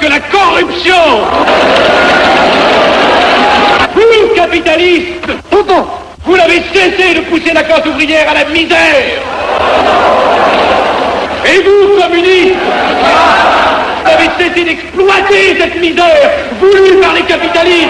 que la corruption. Vous, capitalistes, vous n'avez cessé de pousser la classe ouvrière à la misère. Et vous, communistes, vous avez cessé d'exploiter cette misère voulue par les capitalistes.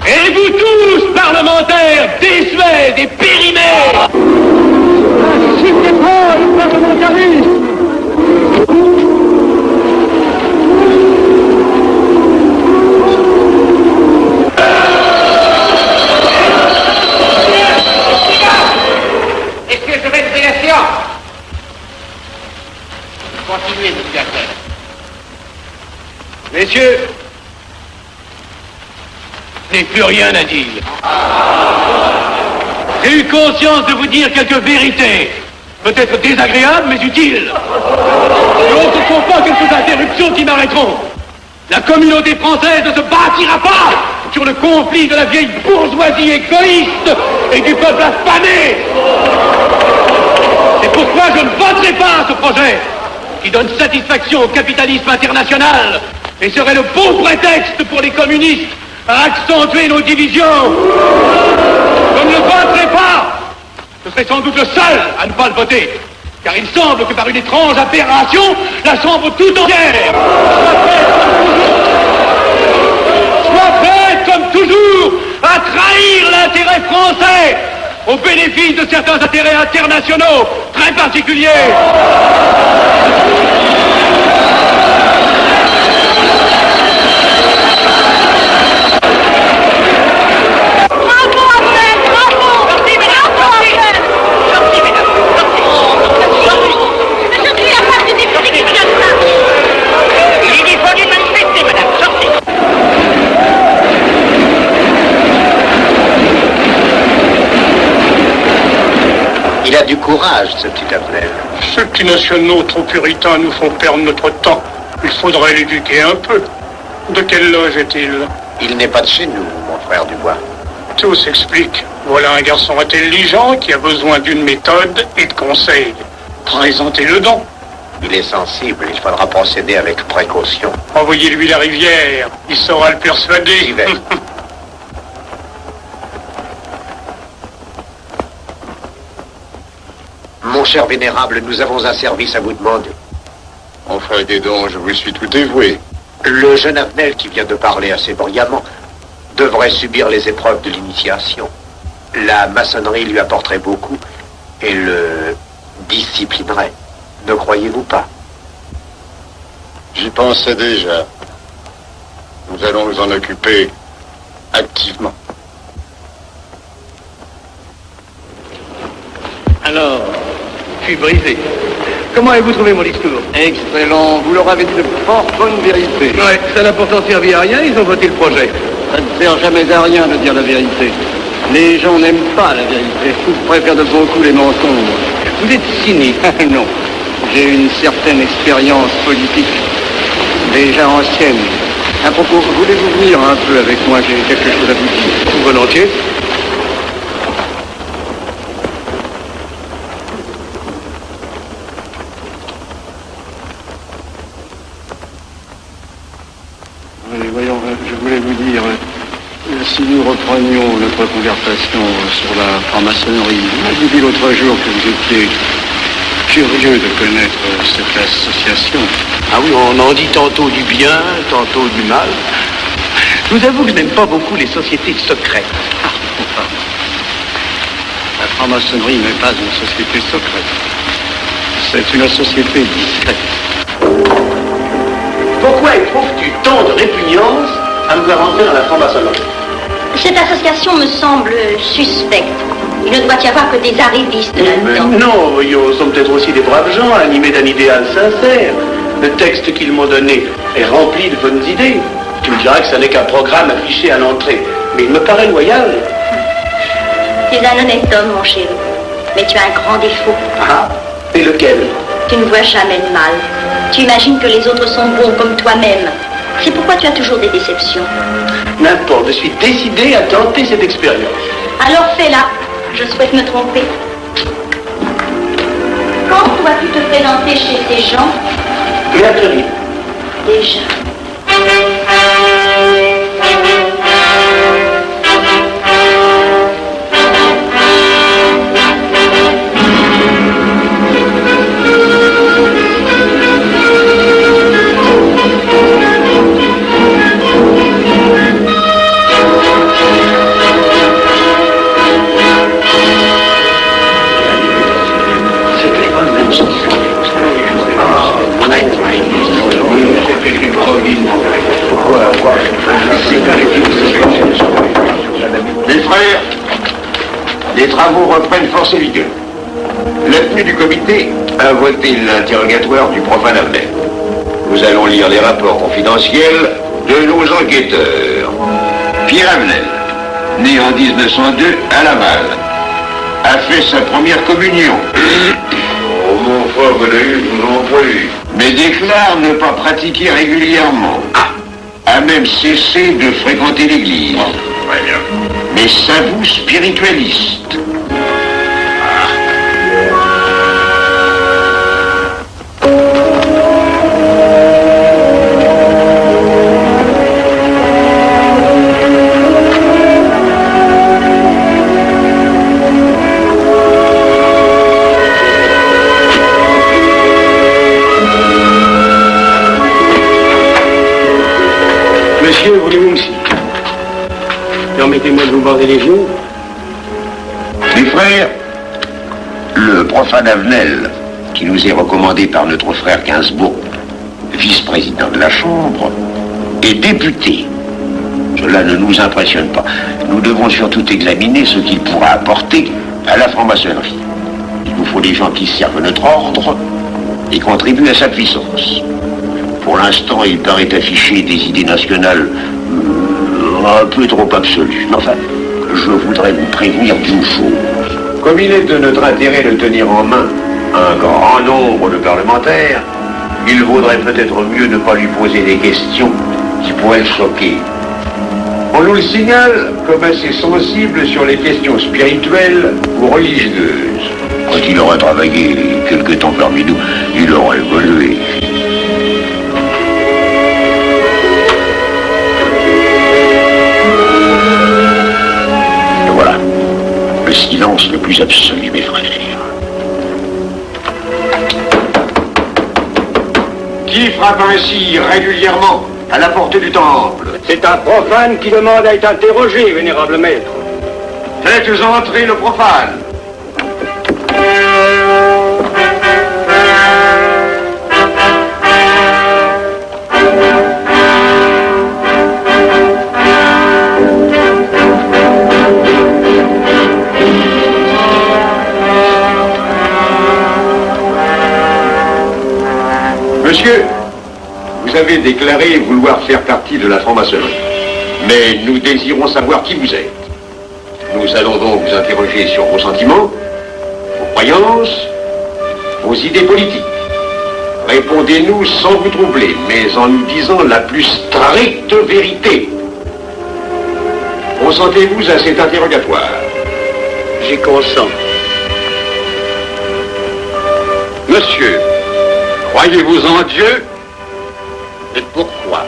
Et vous tous, parlementaires, désuets et périmés, n'incitez pas le parlementarisme. Est-ce que je vais lever la séance? Continuez, monsieur Appel. Messieurs, je n'ai plus rien à dire. J'ai eu conscience de vous dire quelques vérités, peut-être désagréables, mais utiles. Donc, ce ne sont pas quelques interruptions qui m'arrêteront. La communauté française ne se bâtira pas sur le conflit de la vieille bourgeoisie égoïste et du peuple affamé. C'est pourquoi je ne voterai pas ce projet qui donne satisfaction au capitalisme international et serait le bon prétexte pour les communistes à accentuer nos divisions. Je ne le voterai pas. Je serai sans doute le seul à ne pas le voter, car il semble que par une étrange aberration, la Chambre tout entière soit prête, comme toujours, à trahir l'intérêt français au bénéfice de certains intérêts internationaux très particuliers. Il a du courage, ce petit Abnel. Ceux qui nationaux trop puritains nous font perdre notre temps. Il faudrait l'éduquer un peu. De quelle loge est-il? Il n'est pas de chez nous, mon frère Dubois. Tout s'explique. Voilà un garçon intelligent qui a besoin d'une méthode et de conseils. Présentez-le donc. Il est sensible, il faudra procéder avec précaution. Envoyez-lui la rivière, il saura le persuader. J'y vais. Mon cher vénérable, nous avons un service à vous demander. Enfin, aidez donc, je vous suis tout dévoué. Le jeune Abnel qui vient de parler assez brillamment devrait subir les épreuves de l'initiation. La maçonnerie lui apporterait beaucoup et le disciplinerait. Ne croyez-vous pas? J'y pensais déjà. Nous allons nous en occuper activement. Alors, je suis brisé. Comment avez-vous trouvé mon discours? Excellent, vous leur avez dit de fort bonnes vérités. Ouais, ça n'a pourtant servi à rien, ils ont voté le projet. Ça ne sert jamais à rien de dire la vérité. Les gens n'aiment pas la vérité, ils préfèrent de beaucoup les mensonges. Vous êtes cynique. Non, j'ai une certaine expérience politique, déjà ancienne. À propos, voulez-vous venir un peu avec moi? J'ai quelque chose à vous dire. Volontiers. Allez, voyons, je voulais vous dire, si nous reprenions notre conversation sur la franc-maçonnerie, vous m'avez dit l'autre jour que vous étiez curieux de connaître cette association. Ah oui, on en dit tantôt du bien, tantôt du mal. Je vous avoue que je n'aime pas beaucoup les sociétés secrètes. La franc-maçonnerie n'est pas une société secrète. C'est une société discrète. Pourquoi éprouves-tu tant de répugnance à me faire entrer dans la franc-maçonnerie? Cette association me semble suspecte. Il ne doit y avoir que des arrivistes là-dedans. Non, voyons, sont peut-être aussi des braves gens animés d'un idéal sincère. Le texte qu'ils m'ont donné est rempli de bonnes idées. Tu me diras que ce n'est qu'un programme affiché à l'entrée, mais il me paraît loyal. Tu es un honnête homme, mon chéri. Mais tu as un grand défaut. Ah, et lequel? Tu ne vois jamais le mal. Tu imagines que les autres sont bons comme toi-même. C'est pourquoi tu as toujours des déceptions. N'importe, je suis décidé à tenter cette expérience. Alors fais-la. Je souhaite me tromper. Quand dois-tu te présenter chez ces gens? Mercredi. Déjà. Les frères, les travaux reprennent force et vigueur. La tenue du comité a voté l'interrogatoire du profane Avnel. Nous allons lire les rapports confidentiels de nos enquêteurs. Pierre Avnel, né en 1902 à Laval, a fait sa première communion. Oh mon frère, je vous en prie. Mais déclare ne pas pratiquer régulièrement. A même cessé de fréquenter l'église. Très bien. Mais s'avoue spiritualiste. Monsieur, voulez-vous aussi? Permettez-moi de vous border les genoux. Mes frères, le profane Avnel, qui nous est recommandé par notre frère Gainsbourg, vice-président de la Chambre, est député. Cela ne nous impressionne pas. Nous devons surtout examiner ce qu'il pourra apporter à la franc-maçonnerie. Il nous faut des gens qui servent notre ordre et contribuent à sa puissance. Pour l'instant, il paraît afficher des idées nationales un peu trop absolues. Enfin, je voudrais vous prévenir d'une chose. Comme il est de notre intérêt de tenir en main un grand nombre de parlementaires, il vaudrait peut-être mieux ne pas lui poser des questions qui pourraient le choquer. On nous le signale comme assez sensible sur les questions spirituelles ou religieuses. Quand il aura travaillé quelque temps parmi nous, il aura évolué. Voilà, le silence le plus absolu, mes frères. Qui frappe ainsi régulièrement à la porte du temple? C'est un profane qui demande à être interrogé, vénérable maître. Faites entrer le profane. Monsieur, vous avez déclaré vouloir faire partie de la franc-maçonnerie. Mais nous désirons savoir qui vous êtes. Nous allons donc vous interroger sur vos sentiments, vos croyances, vos idées politiques. Répondez-nous sans vous troubler, mais en nous disant la plus stricte vérité. Consentez-vous à cet interrogatoire? J'y consens. Monsieur, croyez-vous en Dieu? Et pourquoi?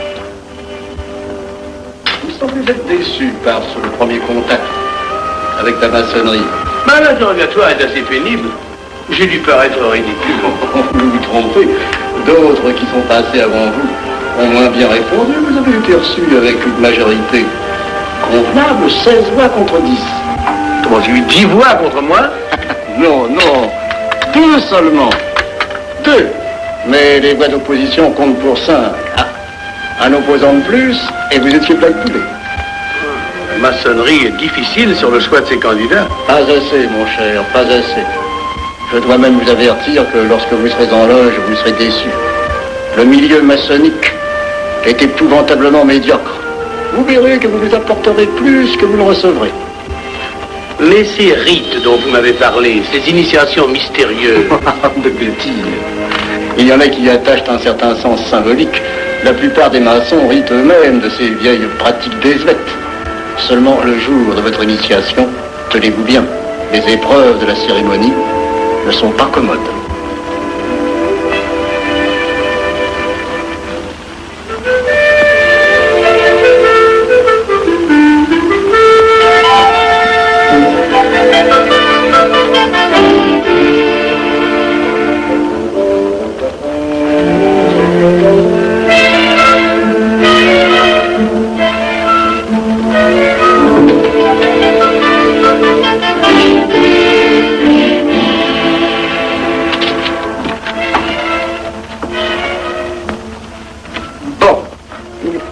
Vous semblez être déçu par ce premier contact avec la maçonnerie. Ben, l'interrogatoire est assez pénible. J'ai dû paraître ridicule. Vous vous trompez. D'autres qui sont passés avant vous ont moins bien répondu. Vous avez été reçu avec une majorité convenable, 16 voix contre 10. Comment, j'ai eu 10 voix contre moi? Non, non. 2 seulement. 2. Mais les voix d'opposition comptent pour 5. Un opposant de plus, et vous étiez blackpoolé. La maçonnerie est difficile sur le choix de ses candidats. Pas assez, mon cher, pas assez. Je dois même vous avertir que lorsque vous serez en loge, vous serez déçu. Le milieu maçonnique est épouvantablement médiocre. Vous verrez que vous nous apporterez plus que vous ne recevrez. Mais ces rites dont vous m'avez parlé, ces initiations mystérieuses... de bêtises. Il y en a qui y attachent un certain sens symbolique. La plupart des maçons rient eux-mêmes de ces vieilles pratiques désuètes. Seulement, le jour de votre initiation, tenez-vous bien, les épreuves de la cérémonie ne sont pas commodes.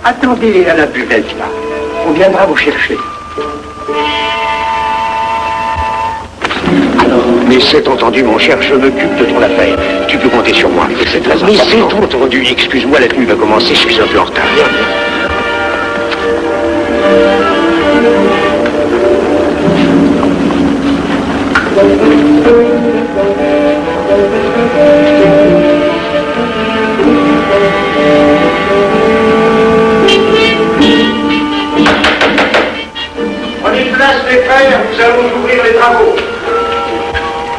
Attendez à la buvette, là. On viendra vous chercher. Alors, mais c'est entendu, mon cher, je m'occupe de ton affaire. Tu peux compter sur moi. C'est très important. Mais c'est entendu. Excuse-moi, la tenue va commencer, je suis un peu en retard. Mes frères, nous allons ouvrir les travaux.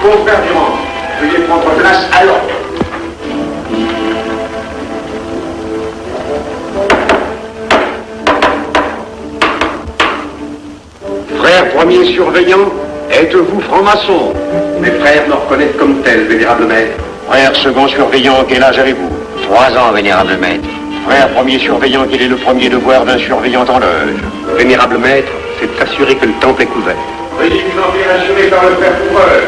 Mon frère Durand, veuillez prendre place à l'ordre. Frère premier surveillant, êtes-vous franc-maçon? Mes frères me reconnaissent comme tel, vénérable maître. Frère second surveillant, quel âge avez-vous? 3 ans, vénérable maître. Frère premier surveillant, quel est le premier devoir d'un surveillant en loge? Vénérable maître, c'est assurer que le temple est couvert. Veuillez vous en faire assurer par le frère couvreur.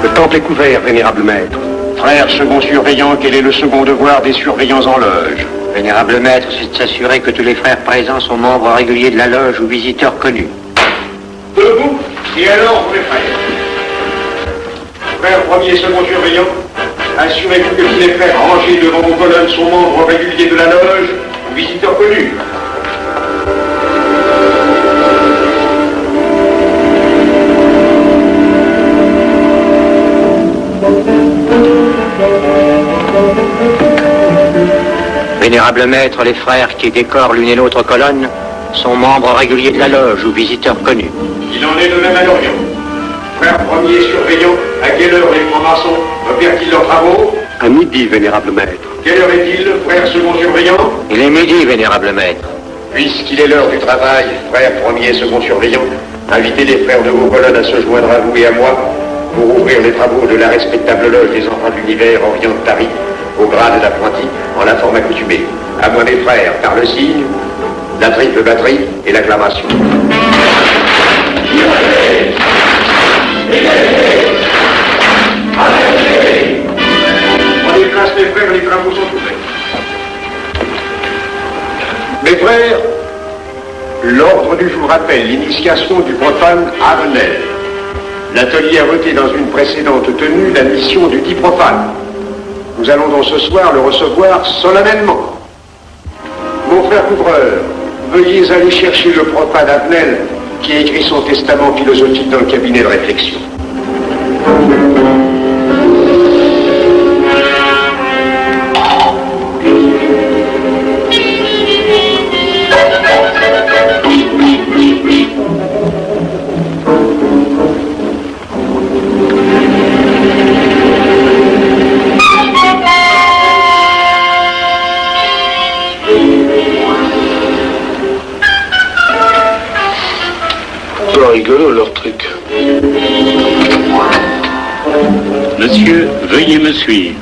Le temple est couvert, vénérable maître. Frère second surveillant, quel est le second devoir des surveillants en loge? Vénérable maître, c'est de s'assurer que tous les frères présents sont membres réguliers de la loge ou visiteurs connus. Debout, et alors, mes frères. Frère premier et second surveillant, assurez-vous que tous les frères rangés devant vos colonnes sont membres réguliers de la loge ou visiteurs connus. Vénérable maître, les frères qui décorent l'une et l'autre colonne sont membres réguliers de la loge ou visiteurs connus. Il en est de même à l'Orient. Frère premier surveillant, à quelle heure les francs-maçons opèrent-ils leurs travaux? À midi, vénérable maître. Quelle heure est-il, frère second surveillant? Il est midi, vénérable maître. Puisqu'il est l'heure du travail, frère premier et second surveillant, invitez les frères de vos colonnes à se joindre à vous et à moi pour ouvrir les travaux de la respectable loge des enfants de l'univers Orient de Paris, au grade d'apprenti, en la forme accoutumée. À moi mes frères, par le signe, la triple batterie et l'acclamation. Prenez place, mes frères, les travaux sont ouverts. Mes frères, l'ordre du jour appelle l'initiation du profane Avenel. L'atelier a voté dans une précédente tenue la mission du dit profane. Nous allons donc ce soir le recevoir solennellement. Mon frère couvreur, veuillez aller chercher le profane Avenel qui a écrit son testament philosophique dans le cabinet de réflexion. Rigolo leur truc. Monsieur, veuillez me suivre.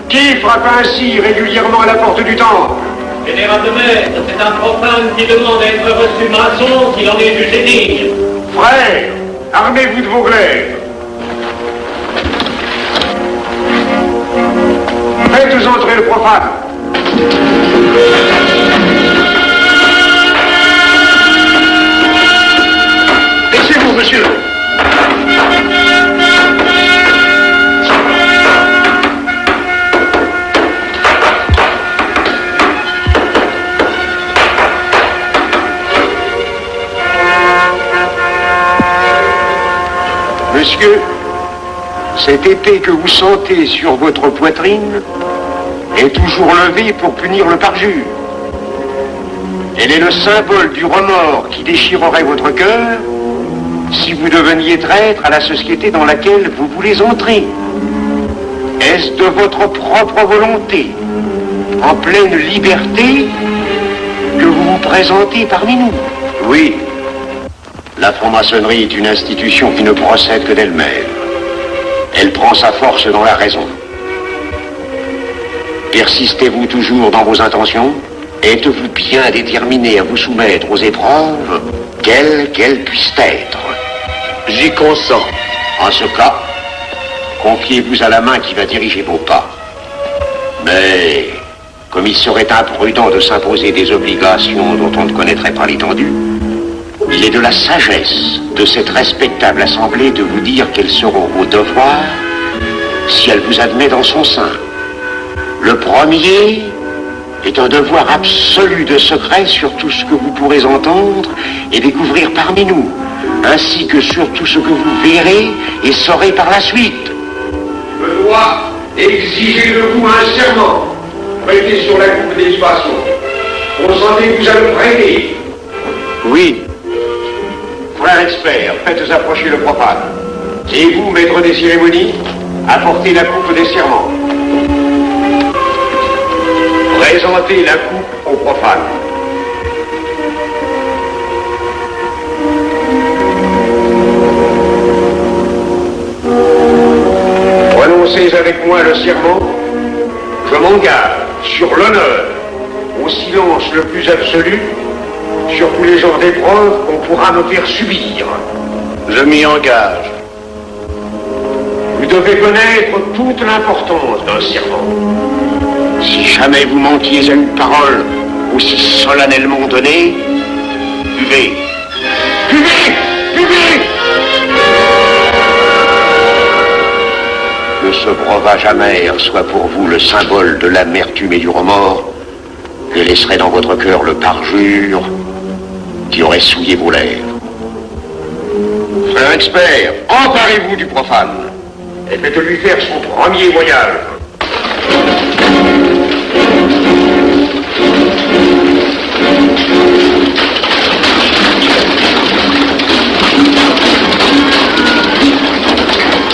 Qui frappe ainsi régulièrement à la porte du temple? Vénérable maître, c'est un profane qui demande à être reçu maçon s'il en est jugé digne. Frères, armez-vous de vos glaives. Faites entrer le profane. Laissez-vous, monsieur. Monsieur, cette épée que vous sentez sur votre poitrine est toujours levée pour punir le parjure. Elle est le symbole du remords qui déchirerait votre cœur si vous deveniez traître à la société dans laquelle vous voulez entrer. Est-ce de votre propre volonté, en pleine liberté, que vous vous présentez parmi nous? Oui. La franc-maçonnerie est une institution qui ne procède que d'elle-même. Elle prend sa force dans la raison. Persistez-vous toujours dans vos intentions? Êtes-vous bien déterminé à vous soumettre aux épreuves, quelles qu'elles puissent être? J'y consens. En ce cas, confiez-vous à la main qui va diriger vos pas. Mais, comme il serait imprudent de s'imposer des obligations dont on ne connaîtrait pas l'étendue, il est de la sagesse de cette respectable assemblée de vous dire quels seront vos devoirs si elle vous admet dans son sein. Le premier est un devoir absolu de secret sur tout ce que vous pourrez entendre et découvrir parmi nous, ainsi que sur tout ce que vous verrez et saurez par la suite. Je dois exiger de vous un serment prêté sur la coupe d'éducation. Consentez-vous à le prêter? Oui. Frère expert, faites approcher le profane. Et vous, maître des cérémonies, apportez la coupe des serments. Présentez la coupe au profane. Prononcez avec moi le serment. Je m'engage sur l'honneur, au silence le plus absolu, sur tous les genres d'épreuves qu'on pourra me faire subir. Je m'y engage. Vous devez connaître toute l'importance d'un serment. Si jamais vous manquiez à une parole aussi solennellement donnée, buvez. Buvez! Buvez! Que ce breuvage amer soit pour vous le symbole de l'amertume et du remords que laisserait dans votre cœur le parjure qui aurait souillé vos lèvres. Frère expert, emparez-vous du profane et faites-lui faire son premier voyage.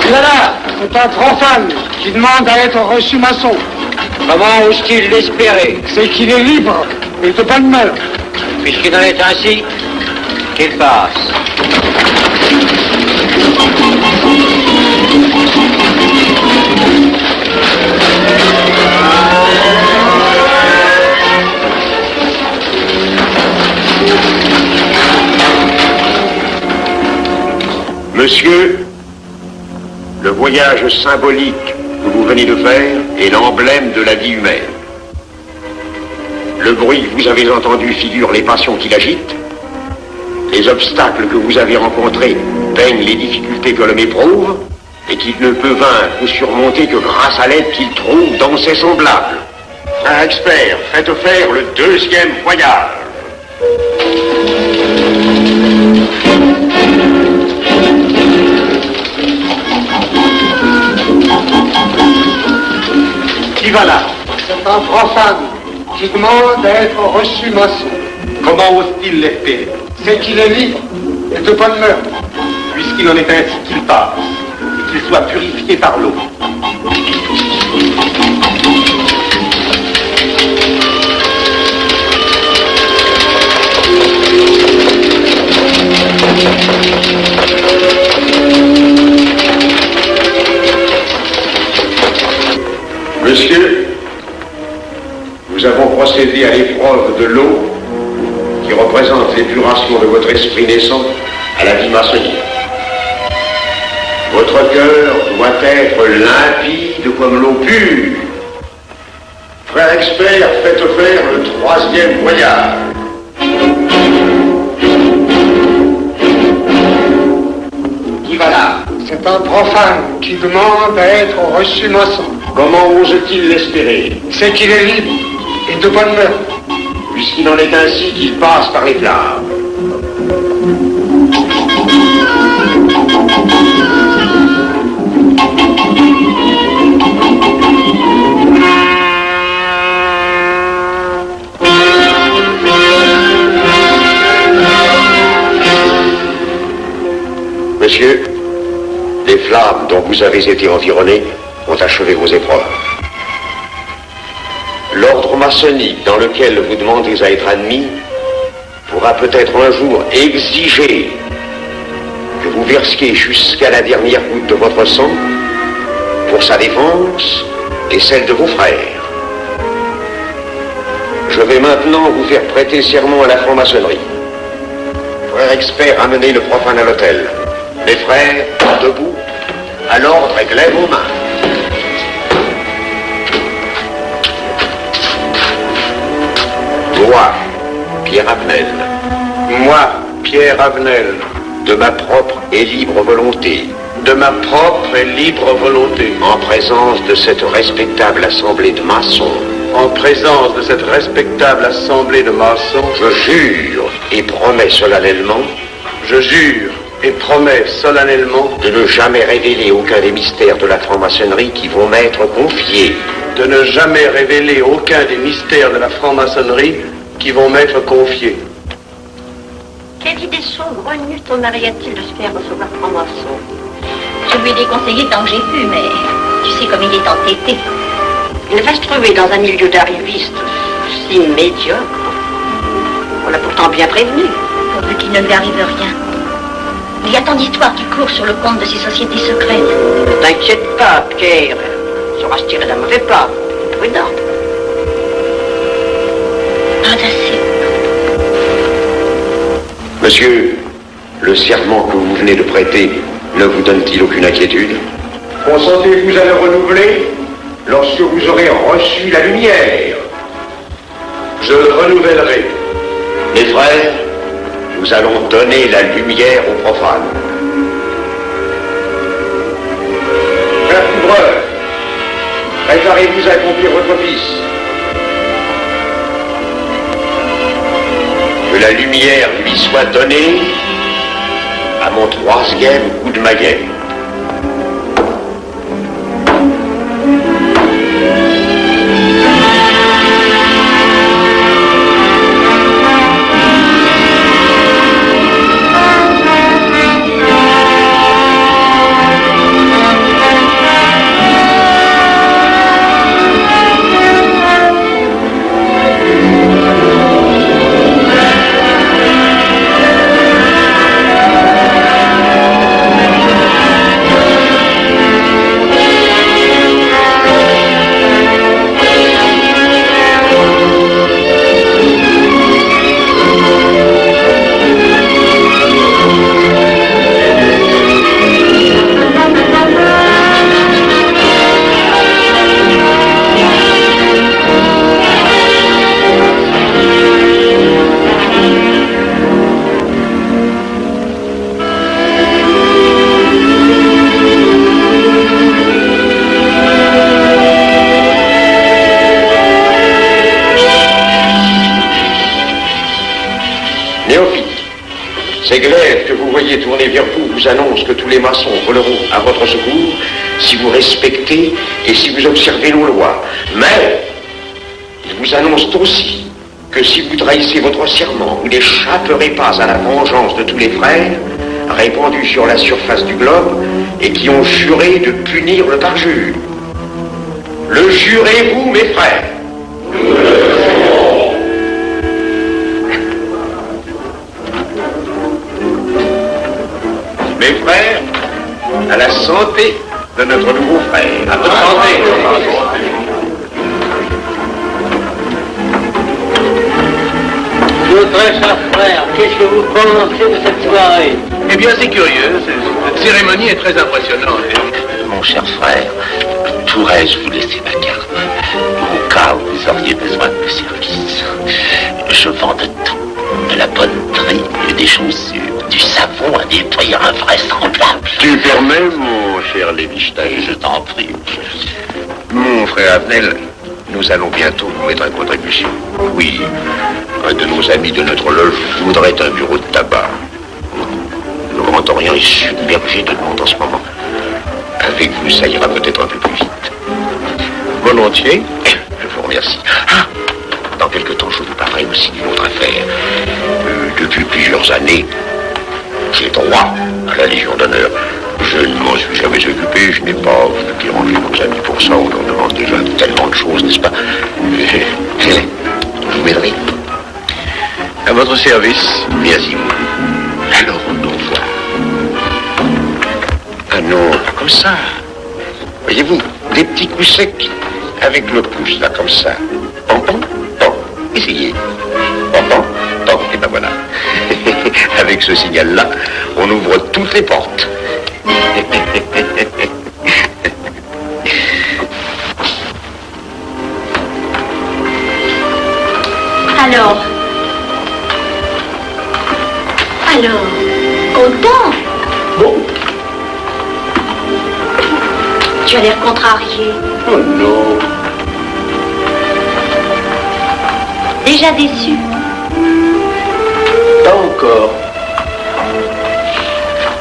Voilà, c'est un profane qui demande à être reçu maçon. Comment ose-t-il l'espérer? C'est qu'il est libre et de bonne mœurs. Puisqu'il en est ainsi, qu'il passe. Monsieur, le voyage symbolique que vous venez de faire est l'emblème de la vie humaine. Le bruit que vous avez entendu figure les passions qui l'agitent. Les obstacles que vous avez rencontrés peignent les difficultés que l'homme éprouve et qu'il ne peut vaincre ou surmonter que grâce à l'aide qu'il trouve dans ses semblables. Frère expert, faites faire le deuxième voyage. Qui va là? C'est un profane qui demande à être reçu maçon. Comment ose-t-il l'espérer? C'est qu'il est libre et de bonne mœurs. Puisqu'il en est ainsi qu'il passe, et qu'il soit purifié par l'eau. Monsieur, nous avons procédé à l'épreuve de l'eau qui représente l'épuration de votre esprit naissant à la vie maçonnique. Votre cœur doit être limpide comme l'eau pure. Frère expert, faites faire le troisième voyage. Qui va là? C'est un profane qui demande à être reçu maçon. Comment ose-t-il l'espérer? C'est qu'il est libre et de bonne mœurs. Puisqu'il en est ainsi qu'il passe par les flammes. flammes dont vous avez été environnés ont achevé vos épreuves. L'ordre maçonnique dans lequel vous demandez à être admis pourra peut-être un jour exiger que vous versiez jusqu'à la dernière goutte de votre sang pour sa défense et celle de vos frères. Je vais maintenant vous faire prêter serment à la franc-maçonnerie. Frères experts, amenez le profane à l'autel. Les frères, debout, à l'ordre et glaive aux mains. Moi, Pierre Avenel. Moi, Pierre Avenel, De ma propre et libre volonté. de ma propre et libre volonté, En présence de cette respectable assemblée de maçons. en présence de cette respectable assemblée de maçons, Je jure et promets solennellement je jure et promets solennellement de ne jamais révéler aucun des mystères de la franc-maçonnerie qui vont m'être confiés. de ne jamais révéler aucun des mystères de la franc-maçonnerie qui vont m'être confiés. Quelle idée saugrenue ton mari a-t-il de se faire recevoir franc-maçon? Je lui ai déconseillé tant que j'ai pu, mais tu sais comme il est entêté. Il va se trouver dans un milieu d'arrivistes si médiocre. On l'a pourtant bien prévenu. Pourvu qu'il ne lui arrive rien. Il y a tant d'histoires qui courent sur le compte de ces sociétés secrètes. Ne t'inquiète pas, Pierre. Il saura se tirer d'un mauvais pas. Prudent. Pas assez. Monsieur, le serment que vous venez de prêter ne vous donne-t-il aucune inquiétude? Consentez-vous à le renouveler lorsque vous aurez reçu la lumière? Je le renouvellerai. Mes frères, nous allons donner la lumière aux profanes. Frère couvreur, préparez-vous à accomplir votre office. Que la lumière lui soit donnée à mon troisième coup de maguet. Ces glaives que vous voyez tourner vers vous vous annoncent que tous les maçons voleront à votre secours si vous respectez et si vous observez nos lois. Mais ils vous annoncent aussi que si vous trahissez votre serment, vous n'échapperez pas à la vengeance de tous les frères répandus sur la surface du globe et qui ont juré de punir le parjure. Le jurez-vous, mes frères? Mes frères, à la santé de notre nouveau frère. À votre santé. Mon très cher frère, qu'est-ce que vous pensez de cette soirée? Eh bien, c'est curieux. Cette cérémonie est très impressionnante. Mon cher frère, pourrais-je vous laisser ma carte au cas où vous auriez besoin de mes services? Je vends de tout, de la bonneterie, des chaussures, du savon à nettoyer invraisemblable. Tu permets, mon cher Lévi-Stein? Je t'en prie. Mon frère Avenel, nous allons bientôt vous mettre à contribution. Oui, un de nos amis de notre loge voudrait un bureau de tabac. Le Grand Orient est submergé de monde en ce moment. Avec vous, ça ira peut-être un peu plus vite. Volontiers. Je vous remercie. Ah, dans quelque temps, je vous parlerai aussi d'une autre affaire. Depuis plusieurs années, j'ai droit à la Légion d'honneur. Je ne m'en suis jamais occupé, je n'ai pas dérangé nos amis pour ça, on leur demande déjà tellement de choses, n'est-ce pas? Vous m'aiderez? À votre service. Merci. Alors on nous voit. Ah non, comme ça. Voyez-vous, des petits coups secs avec le pouce, là, comme ça. Pom, pom, pom. Essayez. Pom, pom, pom. Et ben voilà. Avec ce signal-là, on ouvre toutes les portes. Alors, content? Bon. Tu as l'air contrarié. Oh non. Déjà déçu? Pas encore.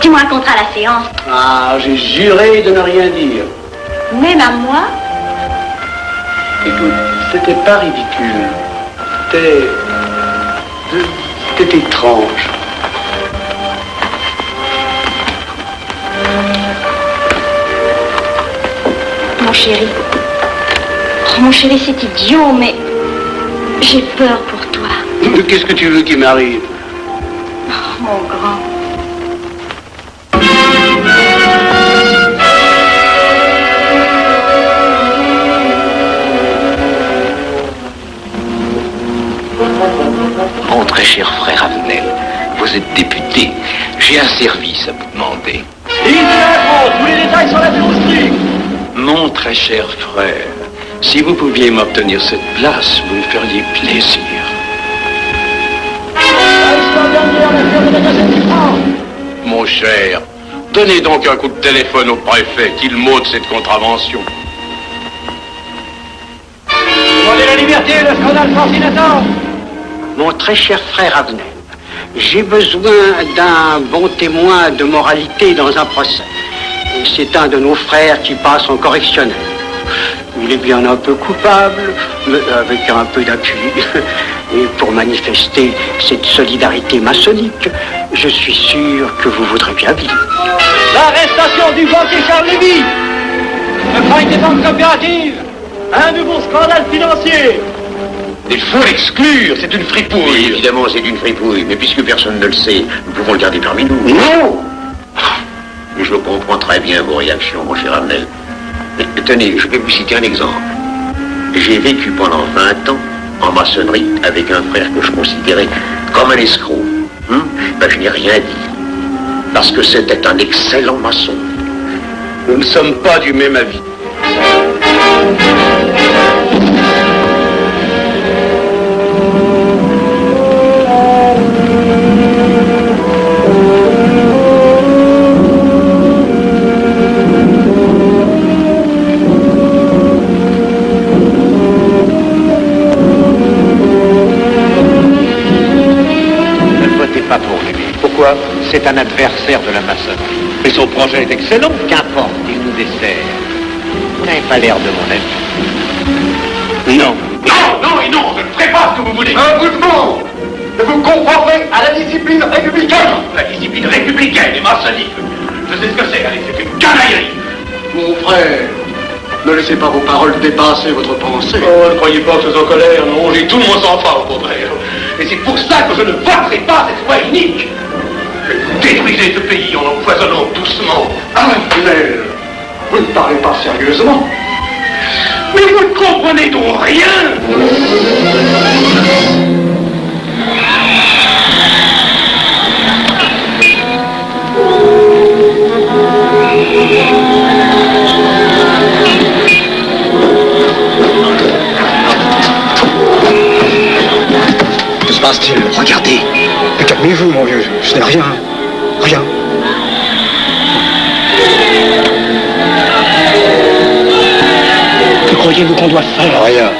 Tu me raconteras la séance. Ah, j'ai juré de ne rien dire. Même à moi? Écoute, c'était pas ridicule. C'était étrange. Mon chéri, c'est idiot, mais j'ai peur pour toi. Qu'est-ce que tu veux qu'il m'arrive? Oh, mon grand. Mon très cher frère Avenel, vous êtes député. J'ai un service à vous demander. Tous les détails sur la filousterie. Mon très cher frère, si vous pouviez m'obtenir cette place, vous me feriez plaisir. Mon cher, donnez donc un coup de téléphone au préfet qu'il m'ôte cette contravention. Demandez la liberté, le scandale fascinateur. Mon très cher frère Avenel, j'ai besoin d'un bon témoin de moralité dans un procès. C'est un de nos frères qui passe en correctionnel. Il est bien un peu coupable, mais avec un peu d'appui. Et pour manifester cette solidarité maçonnique, je suis sûr que vous voudrez bien vivre. L'arrestation du banquier Charles Lévy. Le faille des banques coopératives. Un nouveau scandale financier. Il faut l'exclure, c'est une fripouille. Oui, évidemment, c'est une fripouille, mais puisque personne ne le sait, nous pouvons le garder parmi nous. Non! Je comprends très bien vos réactions, mon cher Avenel. Mais tenez, je vais vous citer un exemple. J'ai vécu pendant 20 ans en maçonnerie avec un frère que je considérais comme un escroc. Ben, je n'ai rien dit, parce que c'était un excellent maçon. Nous ne sommes pas du même avis. Pas pour lui. Pourquoi? C'est un adversaire de la maçonnerie. Mais son projet est excellent. Qu'importe, il nous dessert. Vous n'avez pas l'air de mon ami. Non. Non, non et non, je ne ferai pas ce que vous voulez. Un bout de mot de vous conformer à la discipline républicaine. La discipline républicaine et maçonnique. Je sais ce que c'est, allez, c'est une canaillerie. Mon frère, ne laissez pas vos paroles dépasser votre pensée. Oh, ne croyez pas que je suis en colère, non, j'ai tout mon sang-froid au contraire. Et c'est pour ça que je ne voterai pas cette loi unique. Vous détruisez ce pays en l'empoisonnant doucement. Ah, mais vous ne parlez pas sérieusement. Mais vous ne comprenez donc rien. Que se passe-t-il? Regardez. Mais calmez-vous, mon vieux. Ce n'est rien. Rien. Que croyez-vous qu'on doit faire? Rien.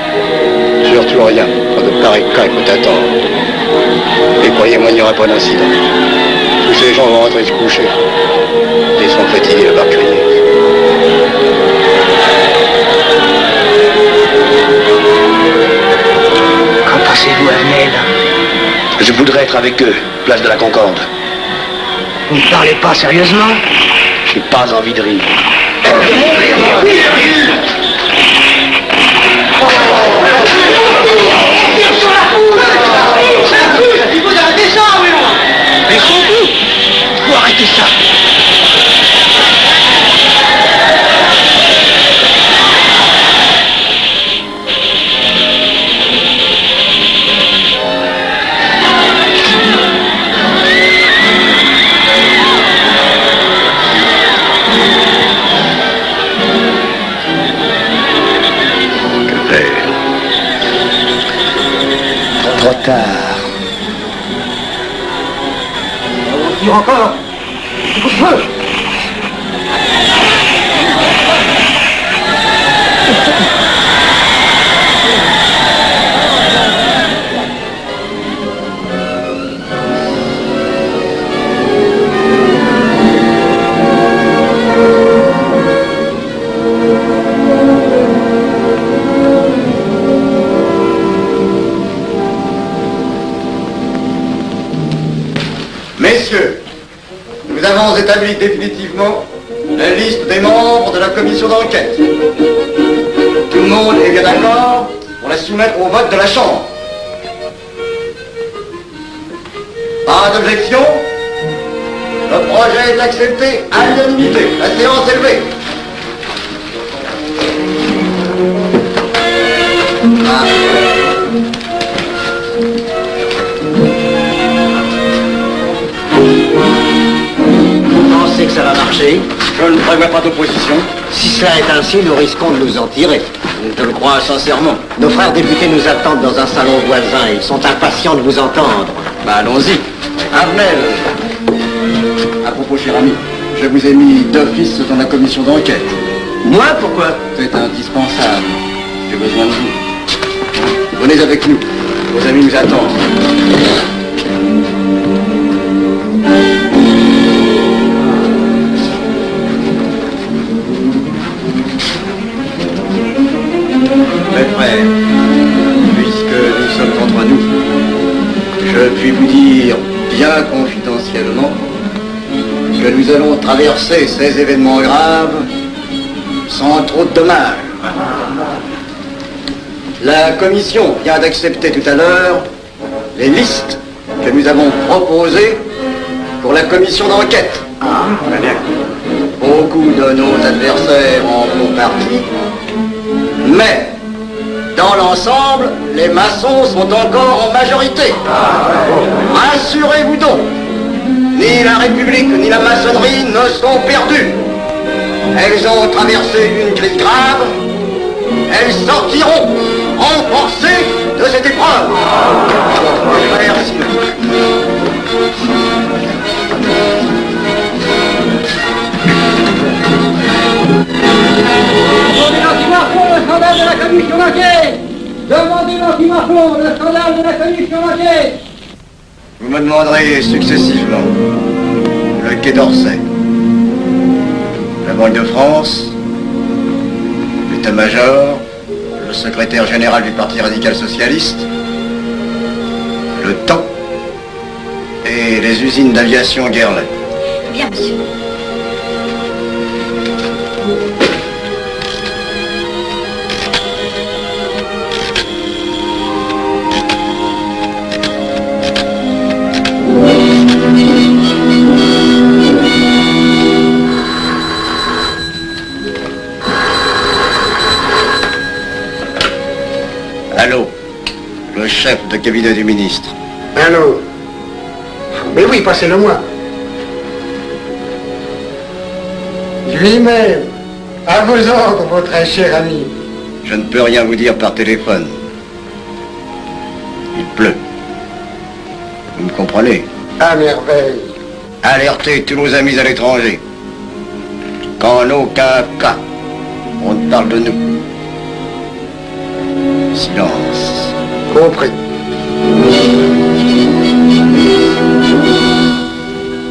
Surtout rien. Pas de pareil cas, il faut attendre. Et croyez-moi, il n'y aura pas d'incident. Tous ces gens vont rentrer se coucher. Ils sont fatigués, le barquerier. Qu'en pensez-vous, Avenel? Je voudrais être avec eux, place de la Concorde. Vous ne parlez pas sérieusement? J'ai pas envie de rire. Il faut arrêter ça, oui. Mais faut arrêter ça. Trop tard. On tire encore. Coup de feu. Messieurs, nous avons établi définitivement la liste des membres de la commission d'enquête. Tout le monde est bien d'accord pour la soumettre au vote de la Chambre. Pas d'objection? Le projet est accepté à l'unanimité. La séance est levée. Vous pensez que ça va marcher? Je ne prévois pas d'opposition. Si cela est ainsi, nous risquons de nous en tirer. Je le crois sincèrement. Nos frères députés nous attendent dans un salon voisin. Ils sont impatients de vous entendre. Bah allons-y. Avenel. À propos, cher ami, je vous ai mis d'office dans la commission d'enquête. Moi, pourquoi? C'est indispensable. J'ai besoin de vous. Venez avec nous. Vos amis nous attendent. Mes frères, puisque nous sommes entre nous, je puis vous dire bien confidentiellement que nous allons traverser ces événements graves sans trop de dommages. La commission vient d'accepter tout à l'heure les listes que nous avons proposées pour la commission d'enquête. Beaucoup de nos adversaires en font partie, mais dans l'ensemble, les maçons sont encore en majorité. Rassurez-vous donc, ni la République ni la maçonnerie ne sont perdues. Elles ont traversé une crise grave. Elles sortiront renforcées de cette épreuve. Merci. Demandez l'anti-Marfon, le scandale de la commission d'enquête. Demandez l'anti-Marfon, le scandale de la commission d'enquête. Vous me demanderez successivement le Quai d'Orsay, la Banque de France, l'état-major, le secrétaire général du Parti radical socialiste, le temps et les usines d'aviation Guerlain. Bien, monsieur. Allô, le chef de cabinet du ministre. Allô? Mais oui, passez-le moi. Lui-même, à vos ordres, votre très cher ami. Je ne peux rien vous dire par téléphone. Il pleut. Vous me comprenez? À merveille. Alertez tous nos amis à l'étranger. Qu'en aucun cas, on ne parle de nous. Silence. Compris.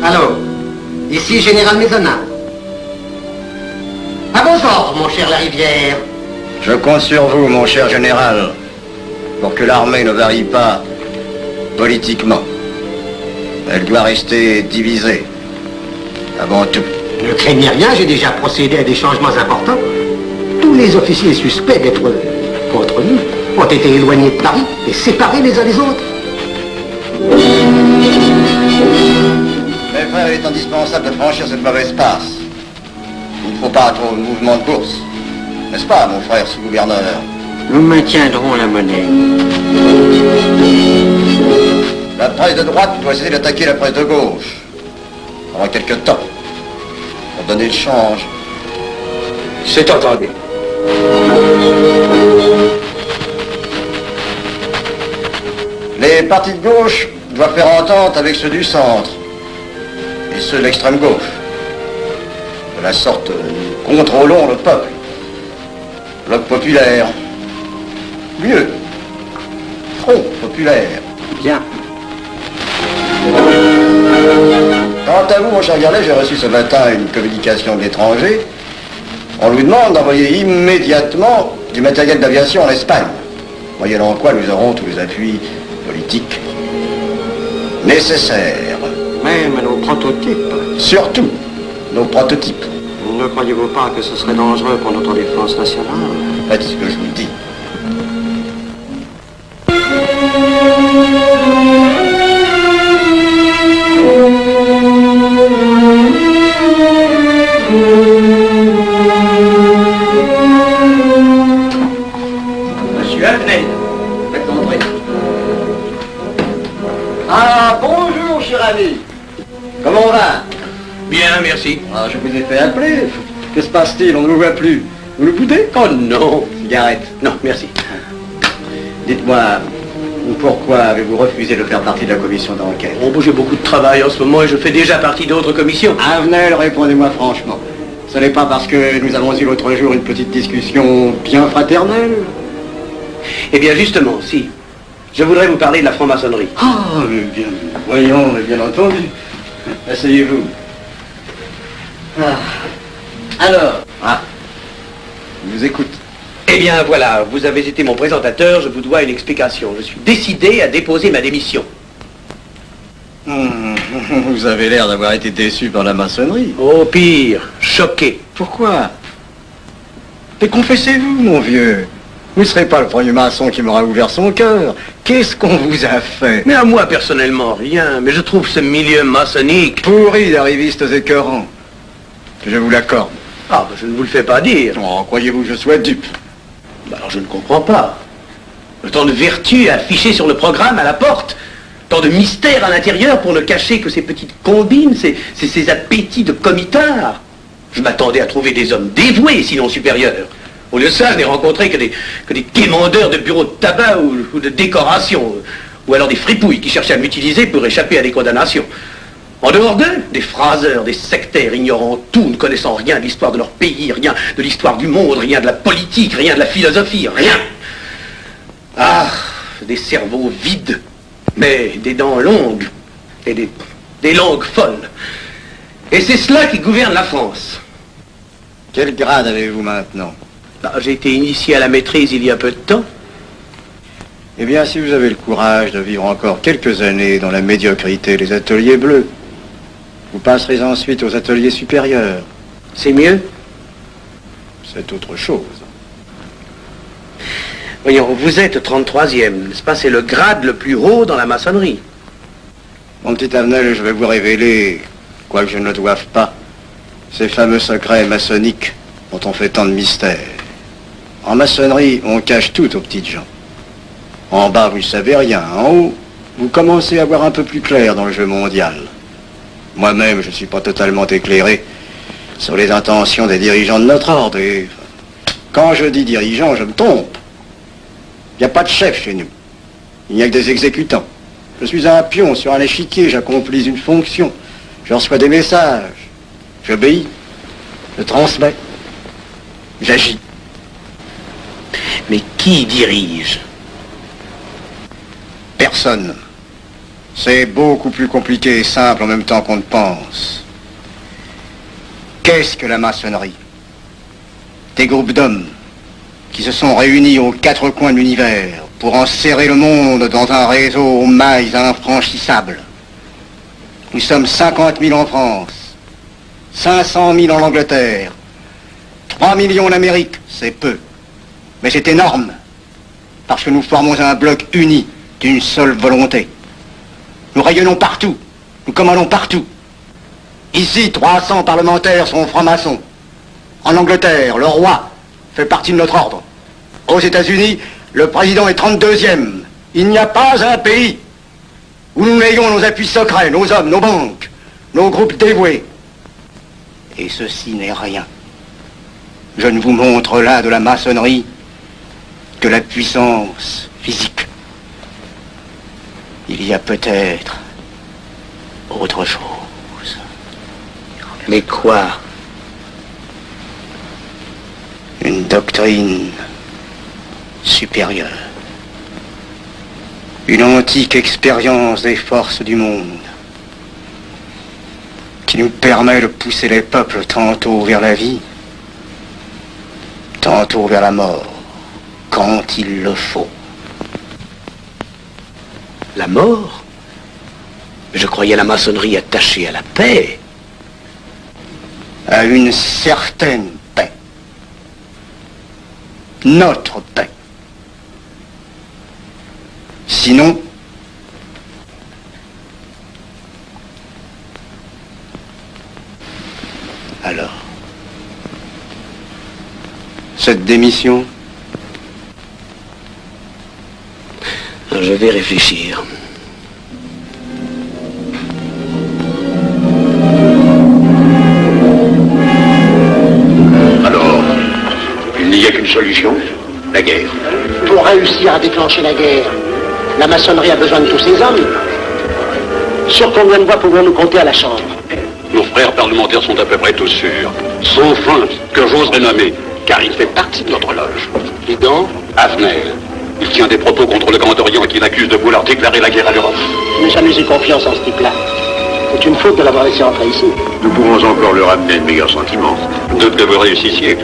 Allô, ici Général Maisonnat. À vos ordres, mon cher Larivière. Je compte sur vous, mon cher général, pour que l'armée ne varie pas politiquement. Elle doit rester divisée, avant tout. Ne craignez rien, j'ai déjà procédé à des changements importants. Tous les officiers suspects d'être contre nous ont été éloignés de Paris et séparés les uns des autres. Mes frères, il est indispensable de franchir cette mauvaise passe. Il ne faut pas trop de mouvement de bourse. N'est-ce pas, mon frère sous-gouverneur? Nous maintiendrons la monnaie. La presse de droite doit essayer d'attaquer la presse de gauche. Pendant quelque temps. Pour donner le change. C'est entendu. Les partis de gauche doivent faire entente avec ceux du centre. Et ceux de l'extrême gauche. De la sorte, nous contrôlons le peuple. Bloc populaire. Mieux. Front populaire. Bien. Quant à vous, mon cher Garlet, j'ai reçu ce matin une communication de l'étranger. On nous demande d'envoyer immédiatement du matériel d'aviation en Espagne. Moyennant quoi nous aurons tous les appuis politiques nécessaires. Même nos prototypes. Surtout nos prototypes. Ne croyez-vous pas que ce serait dangereux pour notre défense nationale? Faites ce que je vous dis. Monsieur Avenel, faites entrer. Ah, bonjour, cher ami. Comment on va? Bien, merci. Ah, je vous ai fait appeler. Que se passe-t-il? On ne vous voit plus. Vous le boudez? Oh non. Cigarette. Non, merci. Dites-moi, pourquoi avez-vous refusé de faire partie de la commission d'enquête? Oh, j'ai beaucoup de travail en ce moment et je fais déjà partie d'autres commissions. Avenel, répondez-moi franchement. Ce n'est pas parce que nous avons eu l'autre jour une petite discussion bien fraternelle? Eh bien, justement, si. Je voudrais vous parler de la franc-maçonnerie. Ah, mais bien, voyons, mais bien entendu. Asseyez-vous. Alors, je vous écoute. Eh bien, voilà, vous avez été mon présentateur, je vous dois une explication. Je suis décidé à déposer ma démission. Vous avez l'air d'avoir été déçu par la maçonnerie. Oh, pire, choqué. Pourquoi? Mais confessez-vous, mon vieux. Vous ne serez pas le premier maçon qui m'aura ouvert son cœur. Qu'est-ce qu'on vous a fait? Mais à moi, personnellement, rien. Mais je trouve ce milieu maçonnique... Pourri d'arrivistes écœurants. Je vous l'accorde. Ah, je ne vous le fais pas dire. Oh, croyez-vous que je sois dupe? Alors, je ne comprends pas. Tant de vertu affichées sur le programme à la porte. Tant de mystère à l'intérieur pour ne cacher que ces petites combines, ces appétits de comitard. Je m'attendais à trouver des hommes dévoués, sinon supérieurs. Au lieu de ça, je n'ai rencontré que des quémandeurs de bureaux de tabac ou de décoration, ou alors des fripouilles qui cherchaient à m'utiliser pour échapper à des condamnations. En dehors d'eux, des phraseurs, des sectaires ignorant tout, ne connaissant rien de l'histoire de leur pays, rien de l'histoire du monde, rien de la politique, rien de la philosophie, rien. Ah, des cerveaux vides, mais des dents longues et des langues folles. Et c'est cela qui gouverne la France. Quel grade avez-vous maintenant? J'ai été initié à la maîtrise il y a peu de temps. Eh bien, si vous avez le courage de vivre encore quelques années dans la médiocrité des ateliers bleus, vous passerez ensuite aux ateliers supérieurs. C'est mieux? C'est autre chose. Voyons, vous êtes 33e, n'est-ce pas? C'est le grade le plus haut dans la maçonnerie. Mon petit Avenel, je vais vous révéler, quoique je ne le doive pas, ces fameux secrets maçonniques dont on fait tant de mystères. En maçonnerie, on cache tout aux petites gens. En bas, vous ne savez rien. En haut, vous commencez à voir un peu plus clair dans le jeu mondial. Moi-même, je ne suis pas totalement éclairé sur les intentions des dirigeants de notre ordre. Et quand je dis dirigeants, je me trompe. Il n'y a pas de chef chez nous. Il n'y a que des exécutants. Je suis un pion sur un échiquier, j'accomplis une fonction. Je reçois des messages. J'obéis. Je transmets. J'agis. Mais qui dirige? Personne. C'est beaucoup plus compliqué et simple en même temps qu'on ne pense. Qu'est-ce que la maçonnerie? Des groupes d'hommes qui se sont réunis aux quatre coins de l'univers pour enserrer le monde dans un réseau aux mailles infranchissables. Nous sommes 50 000 en France, 500 000 en Angleterre. 3 millions en Amérique, c'est peu. Mais c'est énorme. Parce que nous formons un bloc uni, d'une seule volonté. Nous rayonnons partout. Nous commandons partout. Ici, 300 parlementaires sont francs-maçons. En Angleterre, le roi fait partie de notre ordre. Aux États-Unis, le président est 32e. Il n'y a pas un pays où nous n'ayons nos appuis secrets, nos hommes, nos banques, nos groupes dévoués. Et ceci n'est rien. Je ne vous montre là de la maçonnerie que la puissance physique. Il y a peut-être autre chose. Mais quoi? Une doctrine supérieure. Une antique expérience des forces du monde qui nous permet de pousser les peuples tantôt vers la vie, tantôt vers la mort, quand il le faut. La mort? Je croyais la maçonnerie attachée à la paix. À une certaine paix. Notre paix. Sinon, alors, cette démission, je vais réfléchir. Alors, il n'y a qu'une solution, la guerre. Pour réussir à déclencher la guerre, la maçonnerie a besoin de tous ses hommes. Sur combien de voix pouvons-nous compter à la Chambre? Nos frères parlementaires sont à peu près tous sûrs. Sauf un que j'oserais nommer, car il fait partie de notre loge. Et donc? Avenel. Il tient des propos contre le Grand Orient qui l'accuse de vouloir déclarer la guerre à l'Europe. Je n'ai jamais eu confiance en ce type-là. C'est une faute de l'avoir laissé entrer ici. Nous pouvons encore le ramener de meilleurs sentiments. Doute que vous réussissiez.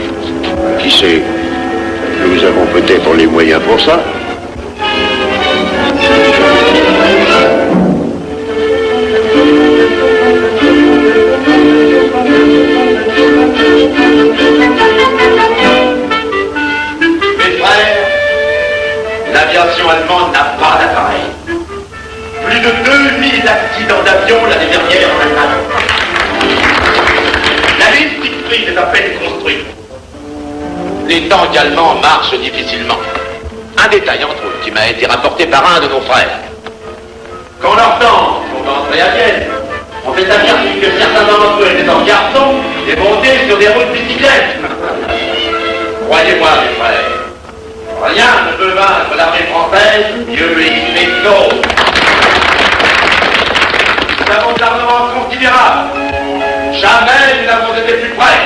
Qui sait? Nous avons peut-être les moyens pour ça. Mes frères, l'aviation allemande n'a pas d'appareil. Plus de 2000 accidents d'avion l'année dernière en Allemagne. La ligne Siegfried est à peine construite. Les tanks allemands marchent difficilement. Un détail entre autres qui m'a été rapporté par un de nos frères. Quand leurs tanks sont entrés à Vienne, on fait affirmer que certains d'entre eux étaient en garçons et montés sur des routes bicyclettes. Croyez-moi, mes frères, rien ne peut vaincre l'armée française, Dieu et les autres. Nous avons de l'armement considérable. Jamais nous n'avons été plus près.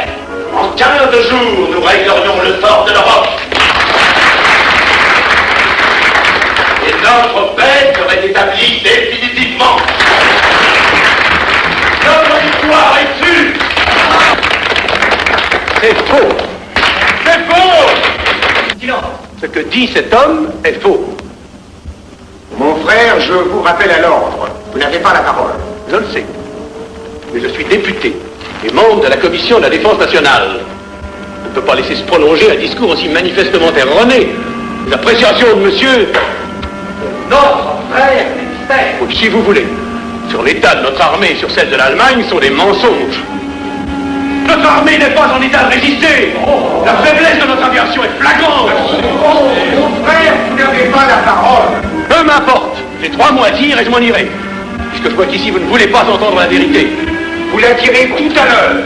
En 15 jours, nous réglerions le sort de l'Europe. Et notre paix serait établie définitivement. Notre victoire est sûre. C'est faux. C'est faux. Silence. Ce que dit cet homme est faux. Mon frère, je vous rappelle à l'ordre. Vous n'avez pas la parole. Je le sais. Mais je suis député et membre de la commission de la défense nationale. On ne peut pas laisser se prolonger un discours aussi manifestement erroné. Les appréciations de monsieur, notre frère, ou si vous voulez, sur l'état de notre armée et sur celle de l'Allemagne sont des mensonges. Notre armée n'est pas en état de résister. La faiblesse de notre aviation est flagrante. Mon frère, vous n'avez pas la parole. Peu m'importe. J'ai 3 mots à dire et je m'en irai. Puisque je vois qu'ici vous ne voulez pas entendre la vérité. Vous la direz tout à l'heure,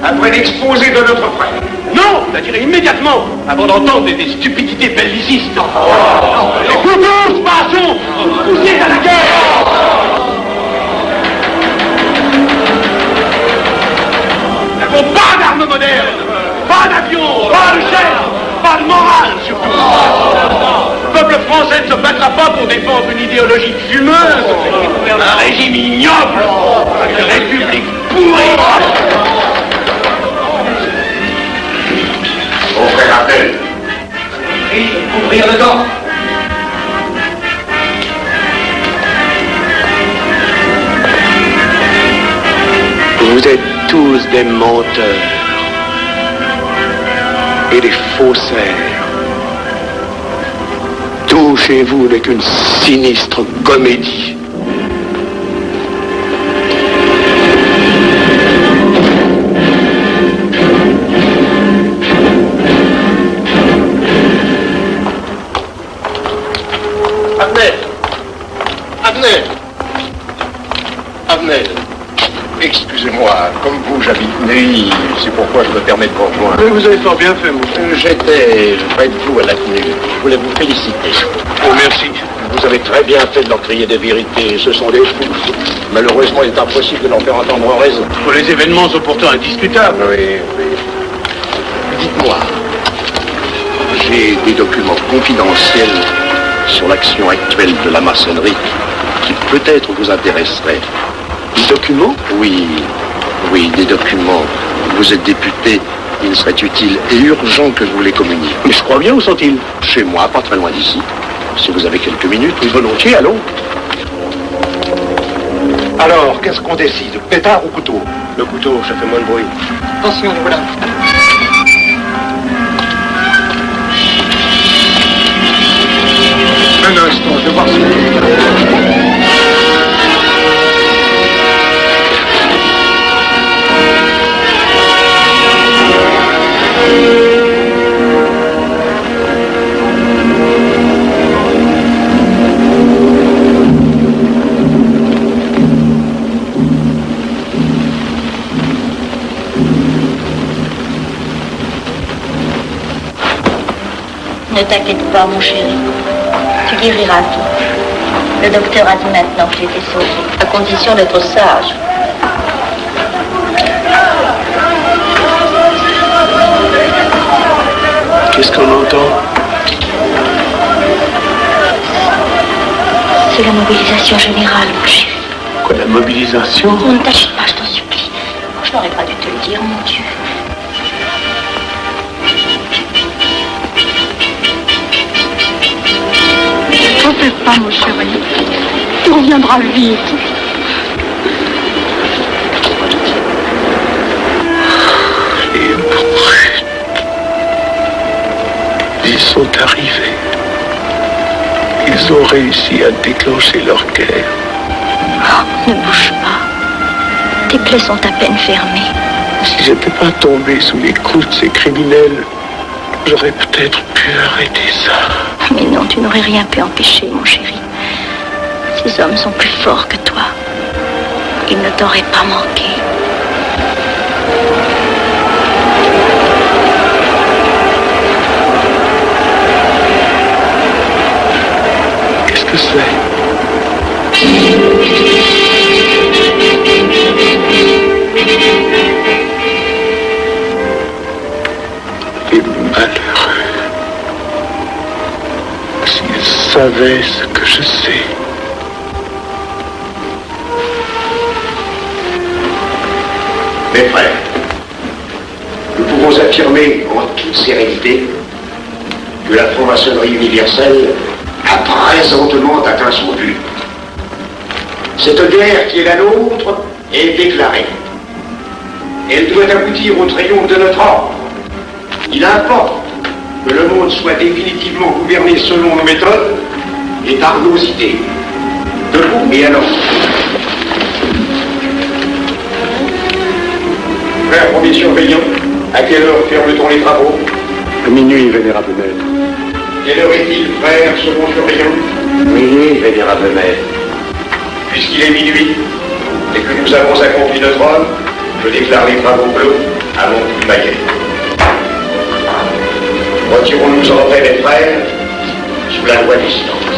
après l'exposé de notre frère. Non, vous la direz immédiatement, avant d'entendre des stupidités bellicistes. Les couteaux, passons, poussez à la guerre. Nous n'avons pas d'armes modernes, pas d'avions, pas de chefs, pas de morale surtout. Le peuple français ne se battra pas pour défendre une idéologie fumeuse, un régime ignoble, une république pourrie. Mon frère Abdel. Prie de couvrir le dos. vous êtes tous des menteurs et des faussaires. Tout chez vous n'est qu'une sinistre comédie. Abnel, excusez-moi, comme vous, j'habite Neuilly, c'est pourquoi je me permets de vous rejoindre. Oui, vous avez fort bien fait, mon frère. J'étais près de vous à la CNU. Je voulais vous féliciter. Oh, merci. Vous avez très bien fait de leur crier des vérités. Ce sont des fous. Malheureusement, il est impossible de leur faire entendre raison. Les événements sont pourtant indiscutables. Oui. Dites-moi, j'ai des documents confidentiels sur l'action actuelle de la maçonnerie qui peut-être vous intéresseraient. Des documents? Oui, des documents. Vous êtes député, il serait utile et urgent que je vous les communique. Mais je crois bien, où sont-ils? Chez moi, pas très loin d'ici. Si vous avez quelques minutes. Oui, volontiers, allons. Alors, qu'est-ce qu'on décide? Pétard ou couteau? Le couteau, ça fait moins de bruit. Attention, voilà. Un instant, je vais voir si... Ne t'inquiète pas, mon chéri. Tu guériras tout. Le docteur a dit maintenant que tu étais sauvé, à condition d'être sage. Qu'est-ce qu'on entend? C'est la mobilisation générale, mon chéri. Quoi, la mobilisation? Ne t'agite pas, je t'en supplie. Je n'aurais pas dû te le dire, mon Dieu. Ne fais pas, mon chéri. Tu reviendras vite. Les brutes. Ils sont arrivés. Ils ont réussi à déclencher leur guerre. Oh, ne bouge pas. Tes plaies sont à peine fermées. Si j'étais pas tombé sous les coups de ces criminels, j'aurais peut-être pu arrêter ça. Mais non, tu n'aurais rien pu empêcher, mon chéri. Ces hommes sont plus forts que toi. Ils ne t'auraient pas manqué. Qu'est-ce que c'est? Les malheureux. S'ils savaient ce que je sais. Mes frères, nous pouvons affirmer en toute sérénité que la franc-maçonnerie universelle a présentement atteint son but. Cette guerre qui est la nôtre est déclarée. Elle doit aboutir au triomphe de notre ordre. Il importe que le monde soit définitivement gouverné selon nos méthodes et par nos idées. Debout et alors. Frère premier surveillant, à quelle heure ferme-t-on les travaux? À minuit, vénérable maître. Quelle heure est-il, frère second surveillant? Minuit, vénérable maître. Puisqu'il est minuit et que nous avons accompli notre œuvre, je déclare les travaux clos à mon coup de maillet. Retirons-nous en paix, mes frères, sous la loi du silence.